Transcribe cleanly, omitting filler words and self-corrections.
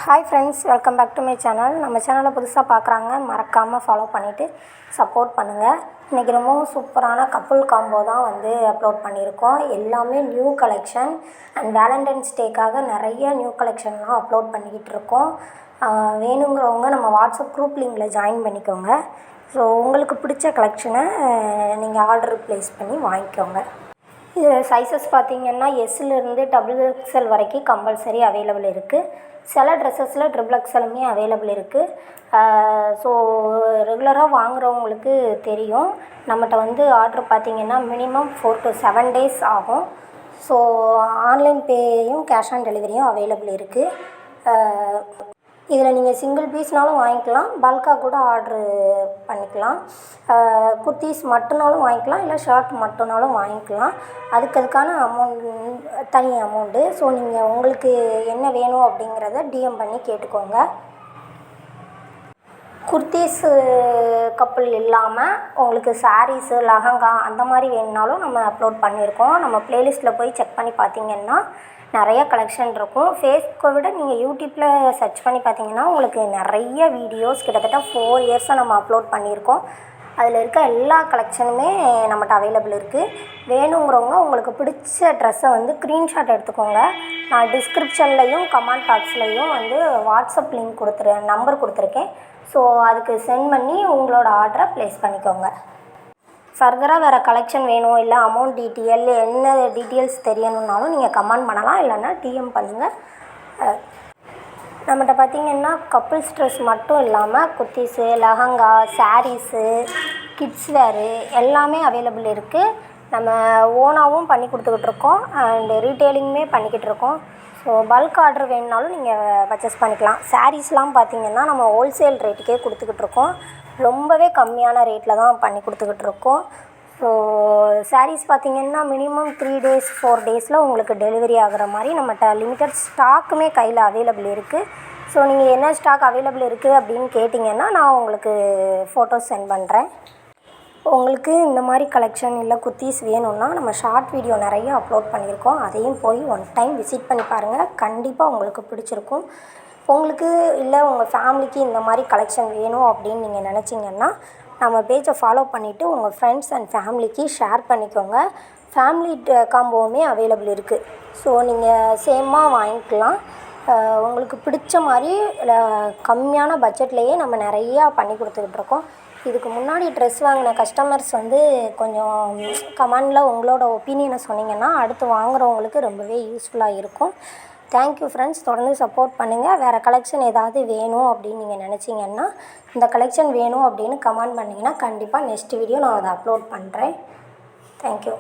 Hi friends, welcome back to my channel. நம்ம சேனலை புதுசாக பார்க்குறாங்க, மறக்காமல் ஃபாலோ பண்ணிவிட்டு சப்போர்ட் பண்ணுங்கள். இன்றைக்கி ரொம்பவும் சூப்பரான கப்புள் காம்போ தான் அப்லோட் பண்ணியிருக்கோம். எல்லாமே நியூ கலெக்ஷன் அண்ட் வேலண்டைன்ஸ் டேக்காக நிறைய நியூ கலெக்ஷன்லாம் அப்லோட் பண்ணிக்கிட்டு இருக்கோம். வேணுங்கிறவங்க நம்ம வாட்ஸ்அப் குரூப் லிங்கில் ஜாயின் பண்ணிக்கோங்க. ஸோ உங்களுக்கு பிடிச்ச கலெக்ஷனை நீங்கள் ஆர்டர் ப்ளேஸ் பண்ணி வாங்கிக்கோங்க. இது சைஸஸ் பார்த்திங்கன்னா எஸ்லேருந்து XXL வரைக்கும் கம்பல்சரி அவைலபிள் இருக்குது. சில ட்ரெஸ்ஸஸில் XXLமே அவைலபிள் இருக்குது. ஸோ ரெகுலராக வாங்குகிறவங்களுக்கு தெரியும். நம்மகிட்ட ஆர்டர் பார்த்திங்கன்னா மினிமம் 4 to 7 days ஆகும். ஸோ ஆன்லைன் பேயும் கேஷ் ஆன் டெலிவரியும் அவைலபிள் இருக்குது. இதில் நீங்கள் சிங்கிள் பீஸ்னாலும் வாங்கிக்கலாம், பல்காக கூட ஆர்ட்ரு பண்ணிக்கலாம். குர்த்தீஸ் மட்டும்னாலும் வாங்கிக்கலாம், இல்லை ஷர்ட் மட்டும்னாலும் வாங்கிக்கலாம். அதுக்கான தனி அமௌண்ட்டு. ஸோ நீங்கள் உங்களுக்கு என்ன வேணும் அப்படிங்கிறத டிஎம் பண்ணி கேட்டுக்கோங்க. குர்த்தீஸு கப்புள் இல்லாமல் உங்களுக்கு சாரீஸு, லெஹங்கா அந்த மாதிரி வேணுனாலும் நம்ம அப்லோட் பண்ணியிருக்கோம். நம்ம ப்ளேலிஸ்ட்டில் போய் செக் பண்ணி பார்த்திங்கன்னா நிறைய கலெக்ஷன் இருக்கும். ஃபேஸ்புக்கை விட நீங்கள் யூடியூப்பில் சர்ச் பண்ணி பார்த்தீங்கன்னா உங்களுக்கு நிறைய வீடியோஸ் கிட்டத்தட்ட 4 இயர்ஸாக நம்ம அப்லோட் பண்ணியிருக்கோம். அதில் இருக்க எல்லா கலெக்ஷனுமே நம்மகிட்ட அவைலபிள் இருக்குது. வேணுங்கிறவங்க உங்களுக்கு பிடிச்ச ட்ரெஸ்ஸை ஸ்க்ரீன்ஷாட் எடுத்துக்கோங்க. நான் டிஸ்கிரிப்ஷன்லையும் கமெண்ட் பாக்ஸ்லையும் வாட்ஸ்அப் லிங்க் நம்பர் கொடுத்துருக்கேன். ஸோ அதுக்கு சென்ட் பண்ணி உங்களோட ஆர்டரை ப்ளேஸ் பண்ணிக்கோங்க. ஃபர்தராக வேறு கலெக்ஷன் வேணும், இல்லை அமௌண்ட் டீட்டெயில் என்ன டீட்டெயில்ஸ் தெரியணுன்னாலும் நீங்கள் கமெண்ட் பண்ணலாம், இல்லைன்னா டிஎம் பண்ணுங்கள். நம்மகிட்ட பார்த்திங்கன்னா கப்புள்ஸ் ட்ரெஸ் மட்டும் இல்லாமல் குர்த்தீஸு, லெஹங்கா, சாரீஸு, கிட்ஸ் வேரு எல்லாமே அவைலபிள் இருக்குது. நம்ம ஓனாகவும் பண்ணி கொடுத்துக்கிட்ருக்கோம் அண்டு ரீட்டெயிலிங்குமே பண்ணிக்கிட்டு இருக்கோம். ஸோ பல்க் ஆர்டர் வேணுனாலும் நீங்கள் பர்ச்சேஸ் பண்ணிக்கலாம். சாரீஸ்லாம் பார்த்திங்கன்னா நம்ம ஹோல்சேல் ரேட்டுக்கே கொடுத்துக்கிட்ருக்கோம். ரொம்பவே கம்மியான ரேட்டில் தான் பண்ணி கொடுத்துக்கிட்ருக்கோம். ஸோ சாரீஸ் பார்த்திங்கன்னா மினிமம் 3 days 4 daysல உங்களுக்கு டெலிவரி ஆகிற மாதிரி நம்மகிட்ட லிமிட்டட் ஸ்டாக்குமே கையில் அவைலபிள் இருக்குது. ஸோ நீங்கள் என்ன ஸ்டாக் அவைலபிள் இருக்குது அப்படின்னு கேட்டிங்கன்னா நான் உங்களுக்கு ஃபோட்டோஸ் சென்ட் பண்ணுறேன். உங்களுக்கு இந்த மாதிரி கலெக்ஷன் இல்லை குர்த்தீஸ் வேணும்னா நம்ம ஷார்ட் வீடியோ நிறைய அப்லோட் பண்ணியிருக்கோம். அதையும் போய் ஒன் டைம் விசிட் பண்ணி பாருங்கள். கண்டிப்பாக உங்களுக்கு பிடிச்சிருக்கும். உங்களுக்கு இல்லை உங்கள் ஃபேமிலிக்கு இந்த மாதிரி கலெக்ஷன் வேணும் அப்படின்னு நீங்கள் நினச்சிங்கன்னா நம்ம பேஜை ஃபாலோ பண்ணிவிட்டு உங்கள் ஃப்ரெண்ட்ஸ் அண்ட் ஃபேமிலிக்கு ஷேர் பண்ணிக்கோங்க. ஃபேமிலி காம்போவுமே அவைலபிள் இருக்குது. ஸோ நீங்கள் சேமாக வாங்கிக்கலாம். உங்களுக்கு பிடிச்ச மாதிரி கம்மியான பட்ஜெட்லேயே நம்ம நிறையா பண்ணி கொடுத்துக்கிட்ருக்கோம். இதுக்கு முன்னாடி ட்ரெஸ் வாங்கின கஸ்டமர்ஸ் கொஞ்சம் கமெண்டில் உங்களோட ஒப்பீனியனை சொன்னீங்கன்னா அடுத்து வாங்குகிறவங்களுக்கு ரொம்பவே யூஸ்ஃபுல்லாக இருக்கும். தேங்க்யூ ஃப்ரெண்ட்ஸ், தொடர்ந்து சப்போர்ட் பண்ணுங்கள். வேறு கலெக்ஷன் ஏதாவது வேணும் அப்படின்னு நீங்கள் நினச்சிங்கன்னா இந்த கலெக்ஷன் வேணும் அப்படின்னு கமெண்ட் பண்ணிங்கன்னா கண்டிப்பாக நெக்ஸ்ட் வீடியோ நான் அதை அப்லோட் பண்ணுறேன். தேங்க்யூ.